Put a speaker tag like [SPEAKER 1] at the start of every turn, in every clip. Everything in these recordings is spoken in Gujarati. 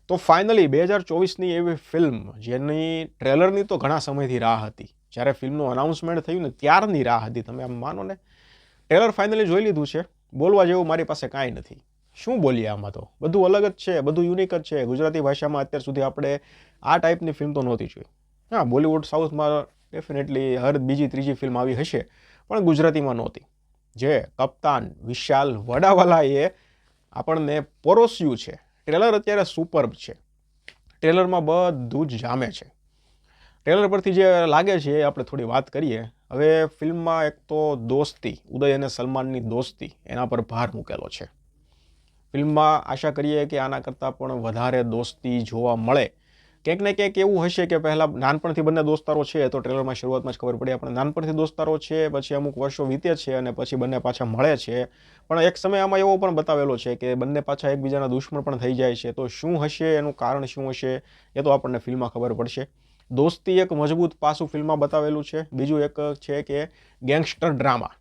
[SPEAKER 1] તો ફાઇનલી 2024ની એવી ફિલ્મ જેની ટ્રેલરની તો ઘણા સમયથી રાહ હતી. જ્યારે ફિલ્મનું અનાઉન્સમેન્ટ થયું ને ત્યારની રાહ હતી. તમે આમ માનો ને, ટ્રેલર ફાઇનલી જોઈ લીધું છે. બોલવા જેવું મારી પાસે કાંઈ નથી. શું બોલીએ આમાં? તો બધું અલગ જ છે, બધું યુનિક જ છે. ગુજરાતી ભાષામાં અત્યાર સુધી આપણે આ ટાઈપની ફિલ્મ તો નહોતી જોઈ. હા, બોલિવૂડ સાઉથમાં ડેફિનેટલી હર બીજી ત્રીજી ફિલ્મ આવી હશે, પણ ગુજરાતીમાં નહોતી. જે કપ્તાન વિશાલ વડાવાલાએ આપણને પરોસ્યું છે. ટ્રેલર અત્યારે સુપર્બ છે. ટ્રેલરમાં બધું જ જામે છે. ટ્રેલર પરથી જે લાગે છે એ આપણે થોડી વાત કરીએ. હવે ફિલ્મમાં એક તો દોસ્તી, ઉદય અને સલમાનની દોસ્તી, એના પર ભાર મૂકેલો છે. ફિલ્મમાં આશા કરીએ કે આના કરતાં પણ વધારે દોસ્તી જોવા મળે. ક્યાંક ને ક્યાંક એવું હશે કે પહેલાં નાનપણથી બંને દોસ્તારો છે, તો ટ્રેલરમાં શરૂઆતમાં જ ખબર પડી આપણે નાનપણથી દોસ્તારો છે, પછી અમુક વર્ષો વીતે છે અને પછી બંને પાછા મળે છે. પણ એક સમય આમાં એવો પણ બતાવેલો છે કે બંને પાછા એકબીજાના દુશ્મન પણ થઈ જાય છે. તો શું હશે, એનું કારણ શું હશે, એ તો આપણને ફિલ્મમાં ખબર પડશે. દોસ્તી એક મજબૂત પાસું ફિલ્મમાં બતાવેલું છે. બીજું એક છે કે ગેંગસ્ટર ડ્રામા.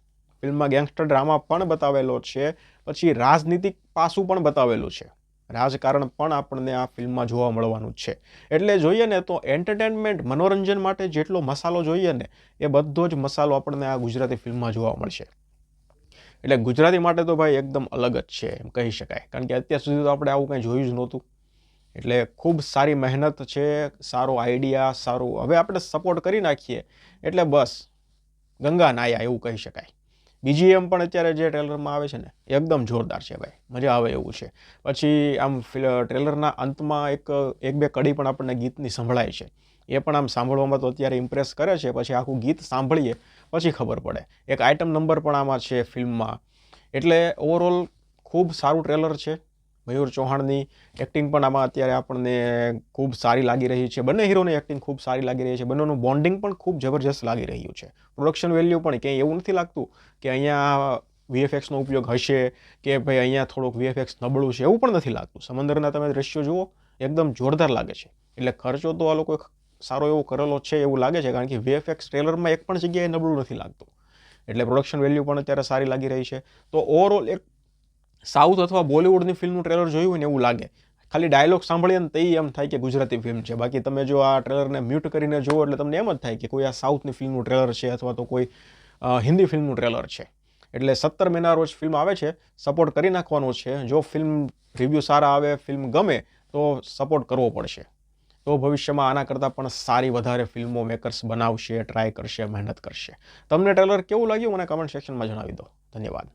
[SPEAKER 1] ફિલ્મમાં ગેંગસ્ટર ડ્રામા પણ બતાવેલો છે. પછી રાજનીતિક પાસું પણ બતાવેલું છે. રાજકારણ પણ આપણને આ ફિલ્મમાં જોવા મળવાનું જ છે. એટલે જોઈએ ને તો એન્ટરટેનમેન્ટ, મનોરંજન માટે જેટલો મસાલો જોઈએ ને, એ બધો જ મસાલો આપણને આ ગુજરાતી ફિલ્મમાં જોવા મળશે. એટલે ગુજરાતી માટે તો ભાઈ એકદમ અલગ જ છે એમ કહી શકાય. કારણ કે અત્યાર સુધી તો આપણે આવું કંઈ જોયું જ નહોતું. એટલે ખૂબ સારી મહેનત છે, સારો આઈડિયા, સારું. હવે આપણે સપોર્ટ કરી નાખીએ એટલે બસ ગંગા નાયા એવું કહી શકાય. બીજીએમ પણ અત્યારે જે ટ્રેલરમાં આવે છે ને, એકદમ જોરદાર છે ભાઈ, મજા આવે એવું છે. પછી આમ ટ્રેલરના અંતમાં એક બે કડી પણ આપણને ગીતની સંભળાય છે. એ પણ આમ સાંભળવામાં તો અત્યારે ઇમ્પ્રેસ કરે છે. પછી આખું ગીત સાંભળીએ પછી ખબર પડે. એક આઇટમ નંબર પણ આમાં છે ફિલ્મમાં. એટલે ઓવરઓલ ખૂબ સારું ટ્રેલર છે. મયુર ચૌહાણની એક્ટિંગ પણ આમાં અત્યારે આપણને ખૂબ સારી લાગી રહી છે. બંને હીરોની એક્ટિંગ ખૂબ સારી લાગી રહી છે. બંનેનું બોન્ડિંગ પણ ખૂબ જબરજસ્ત લાગી રહ્યું છે. પ્રોડક્શન વેલ્યુ પણ ક્યાંય એવું નથી લાગતું કે અહીંયા વીએફએક્સનો ઉપયોગ હશે કે ભાઈ અહીંયા થોડુંક વીએફએક્સ નબળું છે, એવું પણ નથી લાગતું. સમંદરના તમે દ્રશ્યો જુઓ, એકદમ જોરદાર લાગે છે. એટલે ખર્ચો તો આ લોકો સારો એવો કરેલો છે એવું લાગે છે, કારણ કે વીએફએક્સ ટ્રેલરમાં એક પણ જગ્યાએ નબળું નથી લાગતું. એટલે પ્રોડક્શન વેલ્યુ પણ અત્યારે સારી લાગી રહી છે. તો ઓવરઓલ એક સાઉથ અથવા બોલિવૂડની ફિલ્મનું ટ્રેલર જોયું હોય ને એવું લાગે. ખાલી ડાયલોગ સાંભળીએ ને તે એમ થાય કે ગુજરાતી ફિલ્મ છે. બાકી તમે જો આ ટ્રેલરને મ્યુટ કરીને જુઓ એટલે તમને એમ જ થાય કે કોઈ આ સાઉથની ફિલ્મનું ટ્રેલર છે અથવા તો કોઈ હિન્દી ફિલ્મનું ટ્રેલર છે. એટલે 17 મેના રોજ ફિલ્મ આવે છે. સપોર્ટ કરી નાખવાનો છે. જો ફિલ્મ રિવ્યૂ સારા આવે, ફિલ્મ ગમે તો સપોર્ટ કરવો પડશે. તો ભવિષ્યમાં આના કરતાં પણ સારી વધારે ફિલ્મો મેકર્સ બનાવશે, ટ્રાય કરશે, મહેનત કરશે. તમને ટ્રેલર કેવું લાગ્યું મને કમેન્ટ સેક્શનમાં જણાવી દો. ધન્યવાદ.